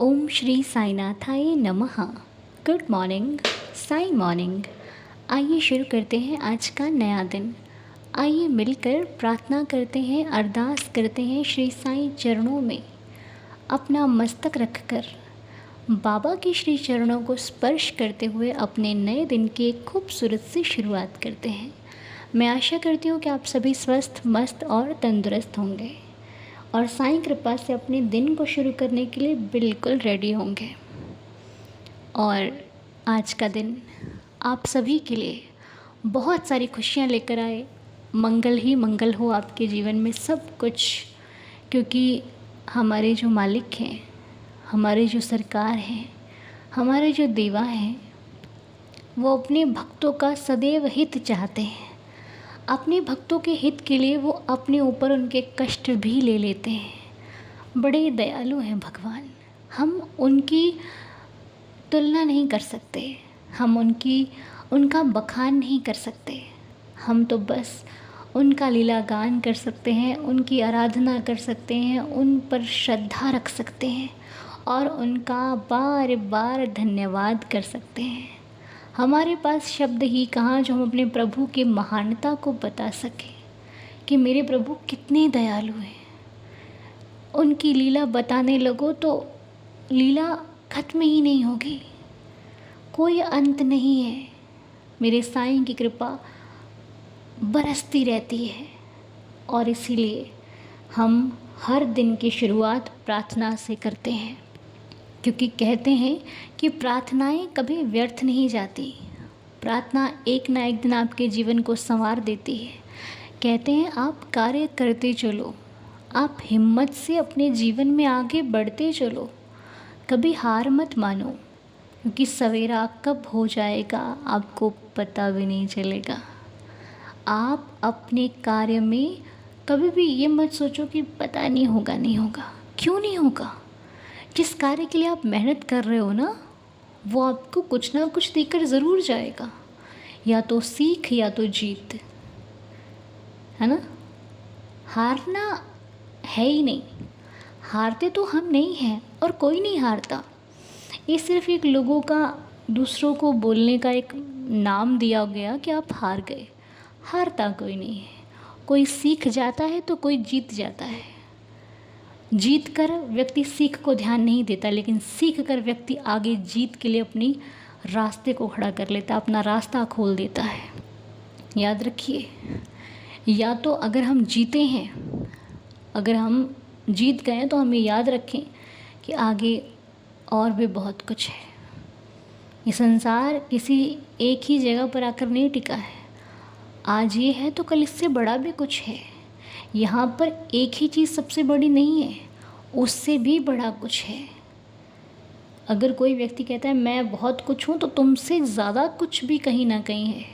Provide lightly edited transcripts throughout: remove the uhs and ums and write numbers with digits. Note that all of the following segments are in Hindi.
ओम श्री साईनाथाय नमः। Good morning, Sai morning. आइए शुरू करते हैं आज का नया दिन। आइए मिलकर प्रार्थना करते हैं, अरदास करते हैं श्री साईं चरणों में अपना मस्तक रखकर बाबा के श्री चरणों को स्पर्श करते हुए अपने नए दिन की एक खूबसूरत सी शुरुआत करते हैं। मैं आशा करती हूँ कि आप सभी स्वस्थ, मस्त और तंदुरुस्त होंगे और साईं कृपा से अपने दिन को शुरू करने के लिए बिल्कुल रेडी होंगे। और आज का दिन आप सभी के लिए बहुत सारी खुशियाँ लेकर आए। मंगल ही मंगल हो आपके जीवन में सब कुछ, क्योंकि हमारे जो मालिक हैं, हमारे जो सरकार हैं, हमारे जो देवा हैं, वो अपने भक्तों का सदैव हित चाहते हैं। अपने भक्तों के हित के लिए वो अपने ऊपर उनके कष्ट भी ले लेते हैं। बड़े दयालु हैं भगवान। हम उनकी तुलना नहीं कर सकते, हम उनका बखान नहीं कर सकते। हम तो बस उनका लीला गान कर सकते हैं, उनकी आराधना कर सकते हैं, उन पर श्रद्धा रख सकते हैं और उनका बार बार धन्यवाद कर सकते हैं। हमारे पास शब्द ही कहाँ जो हम अपने प्रभु की महानता को बता सकें कि मेरे प्रभु कितने दयालु हैं। उनकी लीला बताने लगो तो लीला खत्म ही नहीं होगी, कोई अंत नहीं है। मेरे साईं की कृपा बरसती रहती है और इसीलिए हम हर दिन की शुरुआत प्रार्थना से करते हैं, क्योंकि कहते हैं कि प्रार्थनाएं कभी व्यर्थ नहीं जाती। प्रार्थना एक ना एक दिन आपके जीवन को संवार देती है। कहते हैं आप कार्य करते चलो, आप हिम्मत से अपने जीवन में आगे बढ़ते चलो, कभी हार मत मानो, क्योंकि सवेरा कब हो जाएगा आपको पता भी नहीं चलेगा। आप अपने कार्य में कभी भी ये मत सोचो कि पता नहीं होगा, नहीं होगा। क्यों नहीं होगा? जिस कार्य के लिए आप मेहनत कर रहे हो ना, वो आपको कुछ ना कुछ देकर ज़रूर जाएगा, या तो सीख या तो जीत, है ना। हारना है ही नहीं, हारते तो हम नहीं हैं और कोई नहीं हारता। ये सिर्फ एक लोगों का दूसरों को बोलने का एक नाम दिया गया कि आप हार गए। हारता कोई नहीं है। कोई सीख जाता है तो कोई जीत जाता है। जीत कर व्यक्ति सीख को ध्यान नहीं देता, लेकिन सीख कर व्यक्ति आगे जीत के लिए अपनी रास्ते को खड़ा कर लेता, अपना रास्ता खोल देता है। याद रखिए, या तो अगर हम जीते हैं, अगर हम जीत गए तो हमें याद रखें कि आगे और भी बहुत कुछ है। ये संसार किसी एक ही जगह पर आकर नहीं टिका है। आज ये है तो कल इससे बड़ा भी कुछ है। यहाँ पर एक ही चीज़ सबसे बड़ी नहीं है, उससे भी बड़ा कुछ है। अगर कोई व्यक्ति कहता है मैं बहुत कुछ हूँ, तो तुमसे ज़्यादा कुछ भी कहीं ना कहीं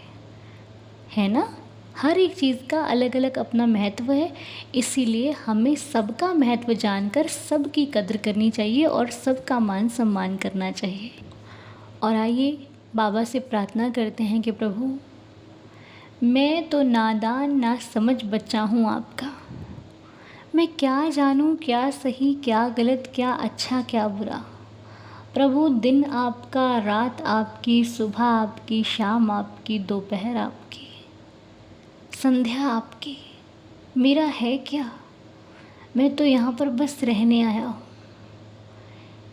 है ना। हर एक चीज़ का अलग अलग अपना महत्व है, इसीलिए हमें सबका महत्व जानकर सबकी कद्र करनी चाहिए और सबका मान सम्मान करना चाहिए। और आइए बाबा से प्रार्थना करते हैं कि प्रभु, मैं तो नादान ना समझ बच्चा हूँ आपका। मैं क्या जानूँ क्या सही क्या गलत, क्या अच्छा क्या बुरा। प्रभु, दिन आपका, रात आपकी, सुबह आपकी, शाम आपकी, दोपहर आपकी, संध्या आपकी। मेरा है क्या? मैं तो यहाँ पर बस रहने आया हूँ।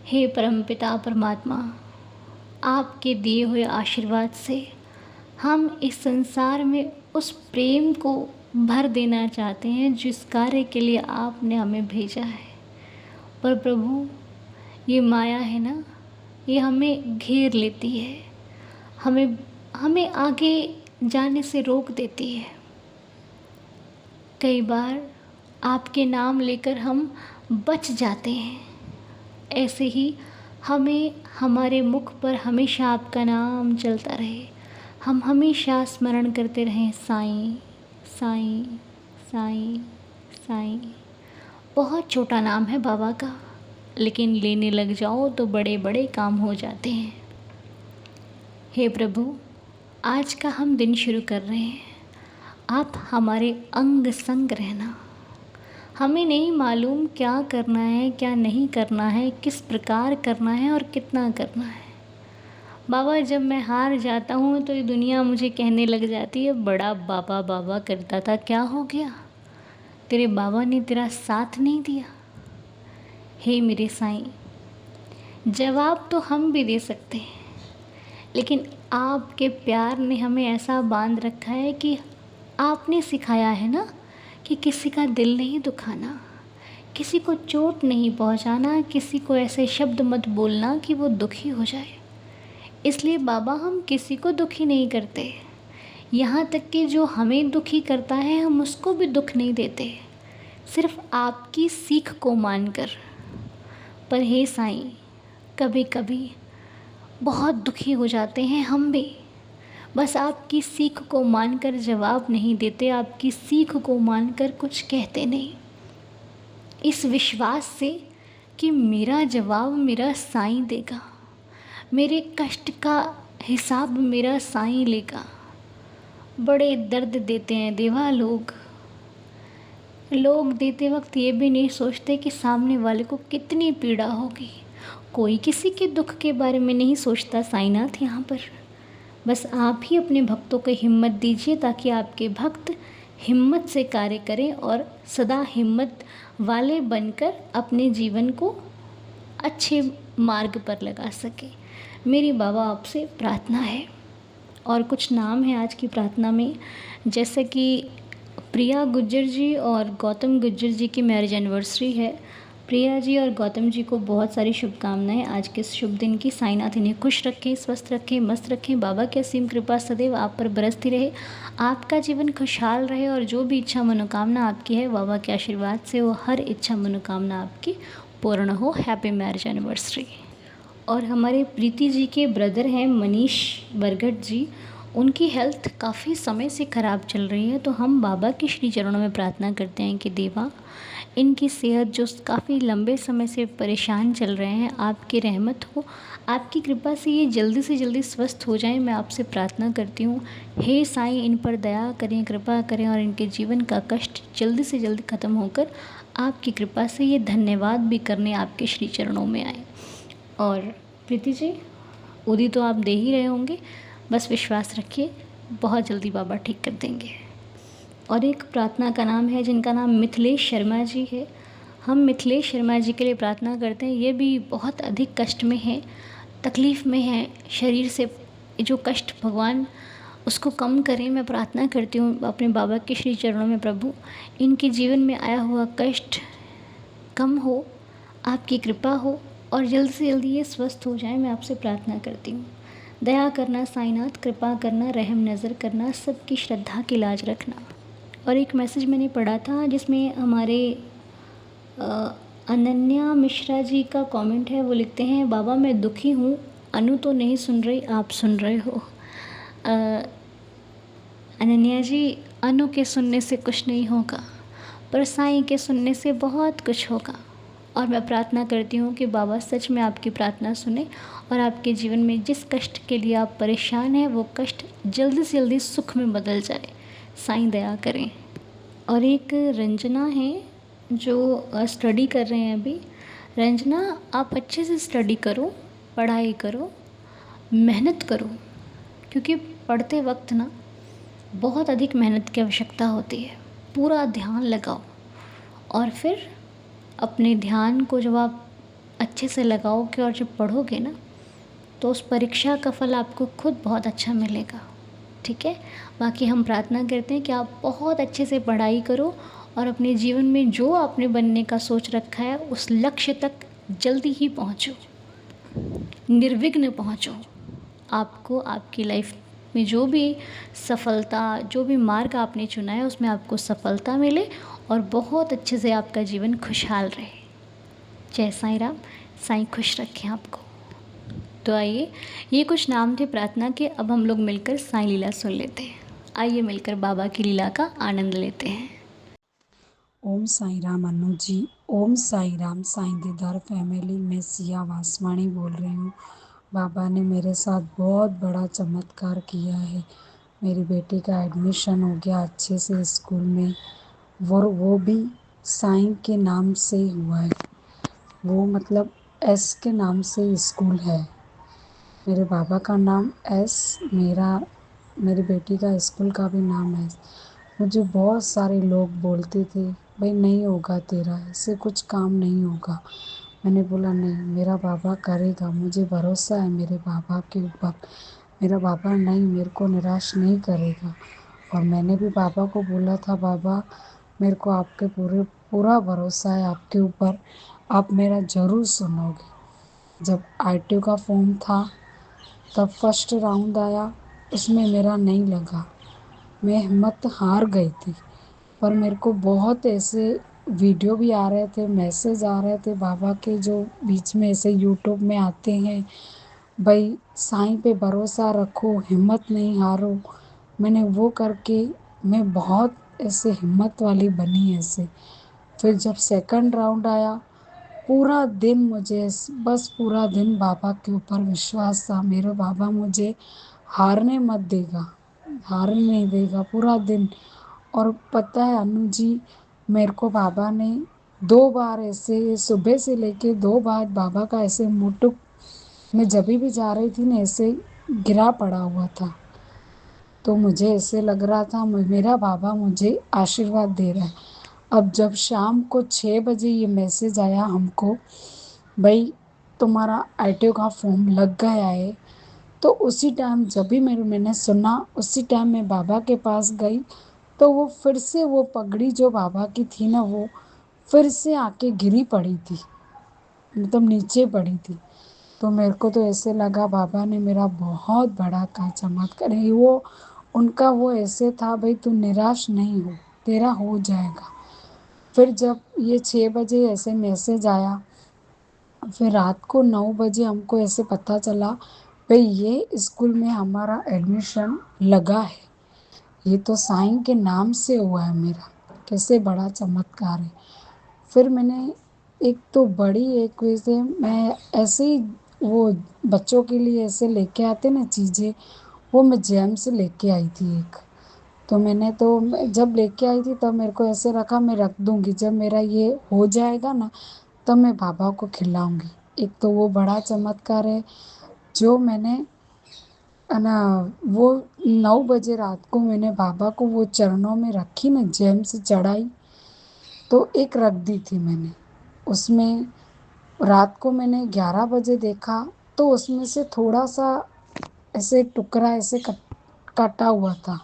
हे परमपिता परमात्मा, आपके दिए हुए आशीर्वाद से हम इस संसार में उस प्रेम को भर देना चाहते हैं जिस कार्य के लिए आपने हमें भेजा है। पर प्रभु, ये माया है ना, ये हमें घेर लेती है, हमें आगे जाने से रोक देती है। कई बार आपके नाम लेकर हम बच जाते हैं। ऐसे ही हमें हमारे मुख पर हमेशा आपका नाम चलता रहे, हम हमेशा स्मरण करते रहें साईं साईं साईं साईं। बहुत छोटा नाम है बाबा का, लेकिन लेने लग जाओ तो बड़े बड़े काम हो जाते हैं। हे प्रभु, आज का हम दिन शुरू कर रहे हैं। आप हमारे अंग संग रहना, हमें नहीं मालूम क्या करना है, क्या नहीं करना है, किस प्रकार करना है और कितना करना है। बाबा, जब मैं हार जाता हूँ तो ये दुनिया मुझे कहने लग जाती है, बड़ा बाबा बाबा करता था, क्या हो गया? तेरे बाबा ने तेरा साथ नहीं दिया। हे मेरे साईं, जवाब तो हम भी दे सकते हैं, लेकिन आपके प्यार ने हमें ऐसा बांध रखा है कि आपने सिखाया है ना कि किसी का दिल नहीं दुखाना, किसी को चोट नहीं पहुंचाना, किसी को ऐसे शब्द मत बोलना कि वो दुखी हो जाए। इसलिए बाबा, हम किसी को दुखी नहीं करते। यहाँ तक कि जो हमें दुखी करता है हम उसको भी दुख नहीं देते, सिर्फ आपकी सीख को मानकर। पर हे साईं, कभी कभी बहुत दुखी हो जाते हैं हम भी, बस आपकी सीख को मानकर जवाब नहीं देते, आपकी सीख को मानकर कुछ कहते नहीं, इस विश्वास से कि मेरा जवाब मेरा साईं देगा, मेरे कष्ट का हिसाब मेरा साईं लेगा। बड़े दर्द देते हैं देवा लोग देते वक्त ये भी नहीं सोचते कि सामने वाले को कितनी पीड़ा होगी। कोई किसी के दुख के बारे में नहीं सोचता साईनाथ यहाँ पर। बस आप ही अपने भक्तों को हिम्मत दीजिए ताकि आपके भक्त हिम्मत से कार्य करें और सदा हिम्मत वाले बनकर अपने जीवन को अच्छे मार्ग पर लगा सके। मेरी बाबा आपसे प्रार्थना है। और कुछ नाम है आज की प्रार्थना में, जैसे कि प्रिया गुज्जर जी और गौतम गुज्जर जी की मैरिज एनिवर्सरी है। प्रिया जी और गौतम जी को बहुत सारी शुभकामनाएं आज के इस शुभ दिन की। साईनाथ इन्हें खुश रखें, स्वस्थ रखें, मस्त रखें। बाबा की असीम कृपा सदैव आप पर बरसती रहे, आपका जीवन खुशहाल रहे और जो भी इच्छा मनोकामना आपकी है बाबा के आशीर्वाद से वो हर इच्छा मनोकामना आपकी पूर्ण हो। Happy marriage anniversary. और हमारे प्रीति जी के ब्रदर हैं मनीष बरगट जी, उनकी हेल्थ काफ़ी समय से ख़राब चल रही है, तो हम बाबा के श्री चरणों में प्रार्थना करते हैं कि देवा, इनकी सेहत जो काफ़ी लंबे समय से परेशान चल रहे हैं, आपकी रहमत हो, आपकी कृपा से ये जल्दी से जल्दी स्वस्थ हो जाएं। मैं आपसे प्रार्थना करती हूँ, हे साईं, इन पर दया करें, कृपा करें और इनके जीवन का कष्ट जल्दी से जल्दी ख़त्म होकर आपकी कृपा से ये धन्यवाद भी करने आपके श्री चरणों में आए। और प्रीति जी, उदी तो आप दे ही रहे होंगे, बस विश्वास रखिए, बहुत जल्दी बाबा ठीक कर देंगे। और एक प्रार्थना का नाम है जिनका नाम मिथिलेश शर्मा जी है। हम मिथिलेश शर्मा जी के लिए प्रार्थना करते हैं। ये भी बहुत अधिक कष्ट में है, तकलीफ़ में है, शरीर से जो कष्ट भगवान उसको कम करें। मैं प्रार्थना करती हूँ अपने बाबा के श्री चरणों में, प्रभु इनके जीवन में आया हुआ कष्ट कम हो, आपकी कृपा हो और जल्द से जल्दी ये स्वस्थ हो जाए। मैं आपसे प्रार्थना करती हूँ। दया करना साईनाथ, कृपा करना, रहम नज़र करना, सबकी श्रद्धा की लाज रखना। और एक मैसेज मैंने पढ़ा था जिसमें हमारे अनन्या मिश्रा जी का कमेंट है। वो लिखते हैं, बाबा मैं दुखी हूँ, अनु तो नहीं सुन रही, आप सुन रहे हो। अनन्या जी, अनु के सुनने से कुछ नहीं होगा, पर साईं के सुनने से बहुत कुछ होगा। और मैं प्रार्थना करती हूँ कि बाबा सच में आपकी प्रार्थना सुने और आपके जीवन में जिस कष्ट के लिए आप परेशान हैं वो कष्ट जल्दी से जल्दी सुख में बदल जाए। साईं दया करें। और एक रंजना है जो स्टडी कर रहे हैं अभी। रंजना, आप अच्छे से स्टडी करो, पढ़ाई करो, मेहनत करो, क्योंकि पढ़ते वक्त ना बहुत अधिक मेहनत की आवश्यकता होती है। पूरा ध्यान लगाओ और फिर अपने ध्यान को जब आप अच्छे से लगाओगे और जब पढ़ोगे ना, तो उस परीक्षा का फल आपको खुद बहुत अच्छा मिलेगा। ठीक है, बाकी हम प्रार्थना करते हैं कि आप बहुत अच्छे से पढ़ाई करो और अपने जीवन में जो आपने बनने का सोच रखा है उस लक्ष्य तक जल्दी ही पहुँचो, निर्विघ्न पहुँचो। आपको आपकी लाइफ में जो भी सफलता, जो भी मार्ग आपने चुना है उसमें आपको सफलता मिले और बहुत अच्छे से आपका जीवन खुशहाल रहे। जय साईं राम। साईं खुश रखें आपको। तो आइए, ये कुछ नाम थे प्रार्थना के। अब हम लोग मिलकर साईं लीला सुन लेते हैं। आइए मिलकर बाबा की लीला का आनंद लेते हैं। ओम साई राम अनु जी। ओम साई राम। साईं दीदार फैमिली में सिया वासवाणी बोल रही हूँ। बाबा ने मेरे साथ बहुत बड़ा चमत्कार किया है। मेरी बेटी का एडमिशन हो गया अच्छे से स्कूल में, वो भी साईं के नाम से हुआ है। वो मतलब एस के नाम से स्कूल है। मेरे बाबा का नाम एस, मेरी बेटी का स्कूल का भी नाम एस। मुझे बहुत सारे लोग बोलते थे भाई नहीं होगा तेरा, ऐसे कुछ काम नहीं होगा। मैंने बोला नहीं, मेरा बाबा करेगा, मुझे भरोसा है मेरे बाबा के ऊपर। मेरा बाबा नहीं, मेरे को निराश नहीं करेगा। और मैंने भी बाबा को बोला था, बाबा मेरे को आपके पूरा भरोसा है आपके ऊपर, आप मेरा ज़रूर सुनोगे। जब आरटीओ का फॉर्म था तब फर्स्ट राउंड आया, उसमें मेरा नहीं लगा। मैं हिम्मत हार गई थी। पर मेरे को बहुत ऐसे वीडियो भी आ रहे थे, मैसेज आ रहे थे बाबा के, जो बीच में ऐसे यूट्यूब में आते हैं, भाई साईं पे भरोसा रखो, हिम्मत नहीं हारो। मैंने वो करके मैं बहुत ऐसे हिम्मत वाली बनी ऐसे। फिर जब सेकंड राउंड आया, पूरा दिन मुझे बस पूरा दिन बाबा के ऊपर विश्वास था, मेरे बाबा मुझे हारने मत देगा, हारने नहीं देगा पूरा दिन। और पता है अनु जी, मेरे को बाबा ने 2 बार ऐसे सुबह से लेके 2 बार बाबा का ऐसे मुटुक, मैं जब भी जा रही थी ना ऐसे गिरा पड़ा हुआ था। तो मुझे ऐसे लग रहा था मेरा बाबा मुझे आशीर्वाद दे रहा है। अब जब शाम को 6 बजे ये मैसेज आया हमको, भाई तुम्हारा आरटीओ का फॉर्म लग गया है, तो उसी टाइम जब भी मैंने सुना, उसी टाइम मैं बाबा के पास गई। तो वो फिर से वो पगड़ी जो बाबा की थी ना, वो फिर से आके गिरी पड़ी थी, मतलब नीचे पड़ी थी। तो मेरे को तो ऐसे लगा बाबा ने मेरा बहुत बड़ा का चमत्कार है वो। उनका वो ऐसे था, भाई तू निराश नहीं हो, तेरा हो जाएगा। फिर जब ये 6 बजे ऐसे मैसेज आया, फिर रात को 9 बजे हमको ऐसे पता चला, भाई ये स्कूल में हमारा एडमिशन लगा है। ये तो साईं के नाम से हुआ है मेरा, कैसे बड़ा चमत्कार है। फिर मैंने एक तो बड़ी एक वैसे मैं ऐसे ही वो बच्चों के लिए ऐसे लेके आते ना चीज़ें, वो मैं जैम से लेके आई थी एक। तो मैंने तो जब लेके आई थी तब मेरे को ऐसे रखा, मैं रख दूंगी, जब मेरा ये हो जाएगा ना तब मैं बाबा को खिलाऊंगी। एक तो वो बड़ा चमत्कार है जो मैंने है ना, वो 9 बजे रात को मैंने बाबा को वो चरणों में रखी ना, जैम से चढ़ाई, तो एक रख दी थी मैंने उसमें। रात को मैंने 11 बजे देखा तो उसमें से थोड़ा सा ऐसे टुकड़ा ऐसे कटा हुआ था।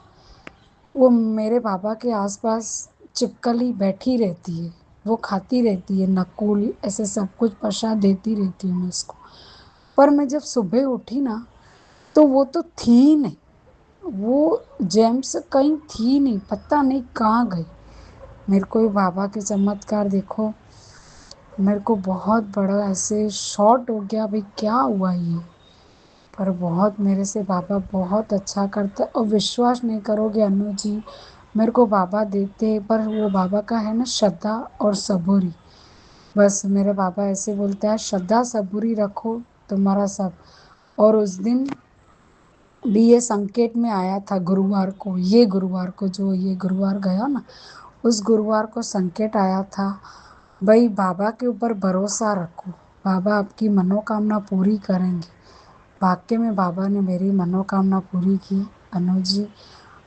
वो मेरे बाबा के आसपास चिपकली बैठी रहती है, वो खाती रहती है, नकुल ऐसे सब कुछ प्रसाद देती रहती हूँ मैं उसको। पर मैं जब सुबह उठी ना तो वो तो थी ही नहीं, वो जेम्स कहीं थी नहीं, पता नहीं कहाँ गई। मेरे को ये बाबा के चमत्कार देखो, मेरे को बहुत बड़ा ऐसे शॉर्ट हो गया, भाई क्या हुआ ये। पर बहुत मेरे से बाबा बहुत अच्छा करता, और विश्वास नहीं करोगे अनु जी, मेरे को बाबा देते, पर वो बाबा का है ना श्रद्धा और सबूरी। बस मेरे बाबा ऐसे बोलते हैं, श्रद्धा सबूरी रखो तुम्हारा सब। और उस दिन भी ये संकेत में आया था गुरुवार को, ये गुरुवार को जो ये गुरुवार गया ना, उस गुरुवार को संकेत आया था, भाई बाबा के ऊपर भरोसा रखो, बाबा आपकी मनोकामना पूरी करेंगे। वाकई में बाबा ने मेरी मनोकामना पूरी की। अनुजी,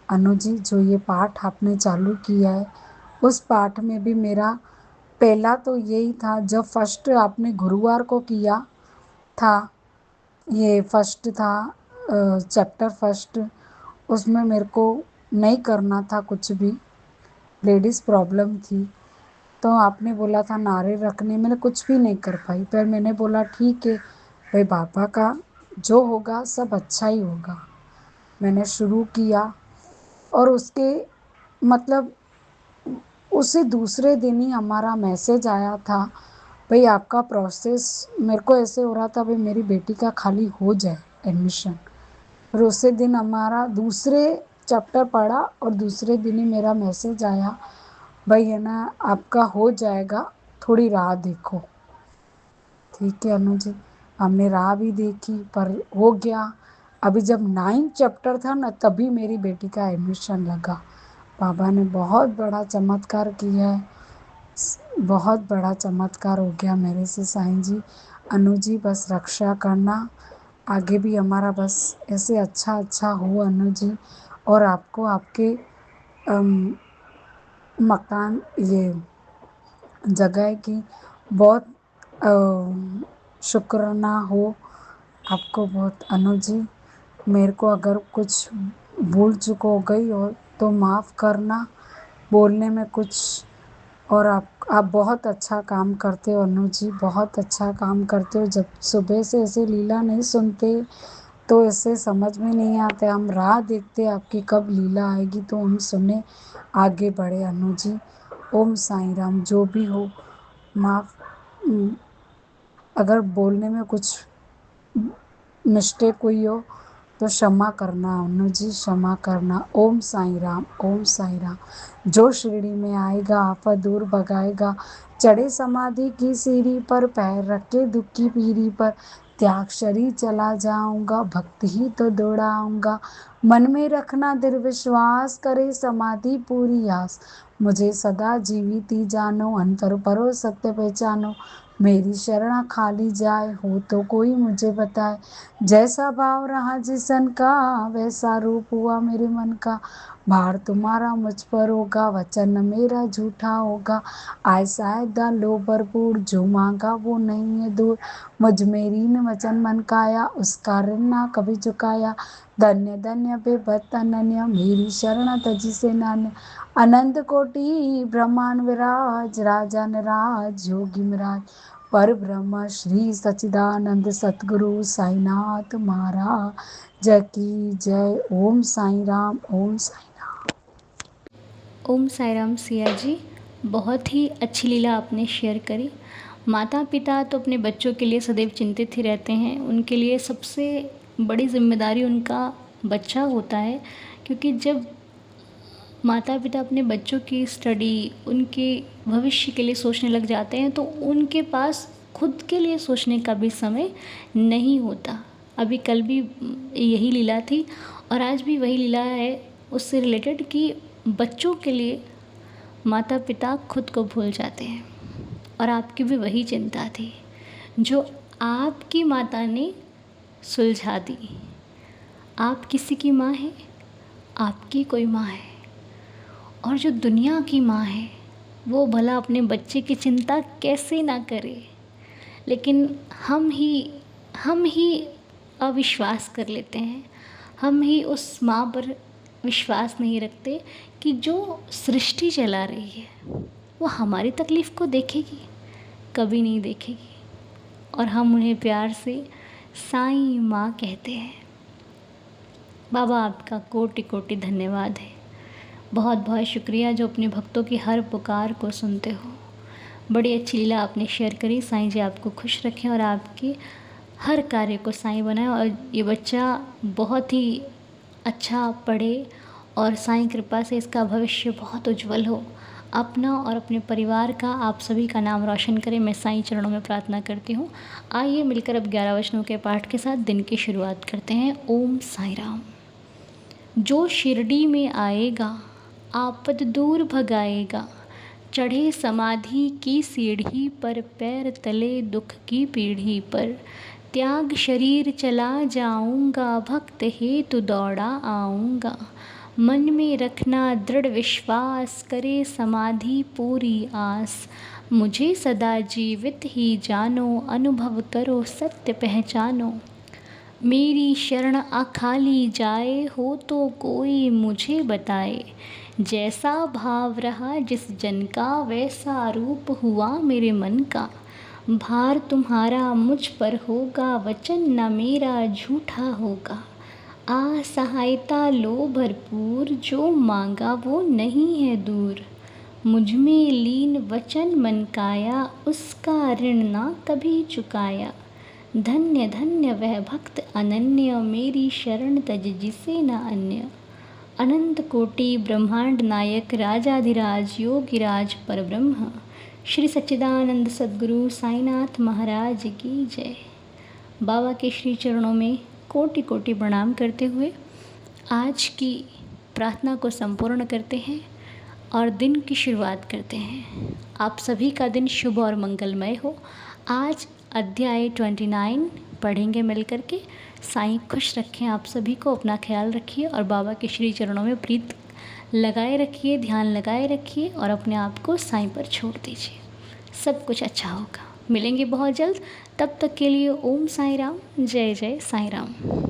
अनुजी जो ये पाठ आपने चालू किया है, उस पाठ में भी मेरा पहला तो यही था, जब फर्स्ट आपने गुरुवार को किया था, ये फर्स्ट था चैप्टर फर्स्ट, उसमें मेरे को नहीं करना था कुछ भी, लेडीज़ प्रॉब्लम थी। तो आपने बोला था नारे रखने, मैंने कुछ भी नहीं कर पाई, पर मैंने बोला ठीक है भाई, बाबा का जो होगा सब अच्छा ही होगा। मैंने शुरू किया और उसके मतलब उसी दूसरे दिन ही हमारा मैसेज आया था, भाई आपका प्रोसेस, मेरे को ऐसे हो रहा था भाई मेरी बेटी का खाली हो जाए एडमिशन। फिर उसी दिन हमारा दूसरे चैप्टर पढ़ा और दूसरे दिन ही मेरा मैसेज आया, भाई है ना आपका हो जाएगा, थोड़ी राह देखो। ठीक है अनु जी, हमने राह भी देखी पर हो गया। अभी जब 9 चैप्टर था ना तभी मेरी बेटी का एडमिशन लगा। बाबा ने बहुत बड़ा चमत्कार किया है। बहुत बड़ा चमत्कार हो गया मेरे से साईं जी। अनु जी बस रक्षा करना, आगे भी हमारा बस ऐसे अच्छा हो अनु जी। और आपको आपके मकान ये जगह की बहुत शुक्राना हो आपको बहुत अनु जी। मेरे को अगर कुछ भूल चूक हो गई हो तो माफ़ करना, बोलने में कुछ। और आप बहुत अच्छा काम करते हो अनु जी, बहुत अच्छा काम करते हो। जब सुबह से ऐसे लीला नहीं सुनते तो ऐसे समझ में नहीं आते, हम राह देखते आपकी कब लीला आएगी तो हम सुने, आगे बढ़े अनु जी। ओम साईं राम। जो भी हो माफ़, अगर बोलने में कुछ मिस्टेक हुई हो तो क्षमा करना अनु जी, क्षमा करना। ओम साईं राम, ओम साईं राम। जो शिरडी में आएगा आफत दूर भगाएगा, चढ़े समाधि की सीढ़ी पर, पैर रखे दुख की पीढ़ी पर, त्याग शरीर चला जाऊंगा, भक्ति ही तो दौड़ाऊंगा। मन में रखना दृढ़ विश्वास, करे समाधि पूरी आस। मुझे सदा जीवित ही जानो, अंतर परो सत्य पहचानो। मेरी शरण खाली जाए हो तो कोई मुझे बताए, जैसा भाव रहा जिसन का वैसा रूप हुआ मेरे मन का। भार तुम्हारा मुझ पर होगा, वचन मेरा झूठा होगा। आय शायद लो भरपूर, जो मांगा वो नहीं है दूर। मुझ मेरी ने वचन मन काया, उसका ऋण ना कभी चुकाया। धन्य धन्य बेबत अनन्य, मेरी शरण तजी से नान्य। अनंत कोटि ब्रह्मांड विराज, राजा नराज योगी मिराज। पर ब्रह्म श्री सच्चिदानंद सतगुरु साईनाथ महाराज की जय। ओम साईं राम, ओम साईं राम। ओम साई राम सिया जी, बहुत ही अच्छी लीला आपने शेयर करी। माता पिता तो अपने बच्चों के लिए सदैव चिंतित ही रहते हैं, उनके लिए सबसे बड़ी जिम्मेदारी उनका बच्चा होता है, क्योंकि जब माता पिता अपने बच्चों की स्टडी, उनके भविष्य के लिए सोचने लग जाते हैं तो उनके पास खुद के लिए सोचने का भी समय नहीं होता। अभी कल भी यही लीला थी और आज भी वही लीला है उससे रिलेटेड कि बच्चों के लिए माता पिता खुद को भूल जाते हैं। और आपकी भी वही चिंता थी जो आपकी माता ने सुलझा दी। आप किसी की माँ हैं, आपकी कोई माँ है, और जो दुनिया की माँ है वो भला अपने बच्चे की चिंता कैसे ना करे। लेकिन हम ही अविश्वास कर लेते हैं, हम ही उस माँ पर विश्वास नहीं रखते कि जो सृष्टि चला रही है वो हमारी तकलीफ़ को देखेगी, कभी नहीं देखेगी। और हम उन्हें प्यार से साईं माँ कहते हैं। बाबा आपका कोटि कोटि धन्यवाद है, बहुत बहुत शुक्रिया जो अपने भक्तों की हर पुकार को सुनते हो। बड़ी अच्छी लीला आपने शेयर करी। साईं जी आपको खुश रखें और आपके हर कार्य को साईं बनाए, और ये बच्चा बहुत ही अच्छा पढ़े और साईं कृपा से इसका भविष्य बहुत उज्जवल हो। अपना और अपने परिवार का, आप सभी का नाम रोशन करें, मैं साईं चरणों में प्रार्थना करती हूँ। आइए मिलकर अब 11 वचनों के पाठ के साथ दिन की शुरुआत करते हैं। ओम साईं राम। जो शिरडी में आएगा आपद दूर भगाएगा, चढ़े समाधि की सीढ़ी पर, पैर तले दुख की पीढ़ी पर, त्याग शरीर चला जाऊंगा, भक्त हेतु दौड़ा आऊंगा। मन में रखना दृढ़ विश्वास, करे समाधि पूरी आस। मुझे सदा जीवित ही जानो, अनुभव करो सत्य पहचानो। मेरी शरण अखाली जाए हो तो कोई मुझे बताए, जैसा भाव रहा जिस जन का वैसा रूप हुआ मेरे मन का। भार तुम्हारा मुझ पर होगा, वचन न मेरा झूठा होगा। सहायता लो भरपूर, जो मांगा वो नहीं है दूर। मुझ में लीन वचन मन काया, उसका ऋण ना कभी चुकाया। धन्य धन्य वह भक्त अनन्य, मेरी शरण तज जिसे न अन्य। अनंत कोटि ब्रह्मांड नायक, राजाधिराज योगिराज परब्रह्म, श्री सच्चिदानंद सद्गुरु साईनाथ महाराज की जय। बाबा के श्री चरणों में कोटि कोटि प्रणाम करते हुए आज की प्रार्थना को संपूर्ण करते हैं। और दिन की शुरुआत करते हैं। आप सभी का दिन शुभ और मंगलमय हो। आज अध्याय 29 पढ़ेंगे मिल कर के। साईं खुश रखें आप सभी को, अपना ख्याल रखिए और बाबा के श्री चरणों में प्रीत लगाए रखिए, ध्यान लगाए रखिए और अपने आप को साईं पर छोड़ दीजिए। सब कुछ अच्छा होगा। मिलेंगे बहुत जल्द, तब तक के लिए ओम साईं राम, जय जय साईं राम।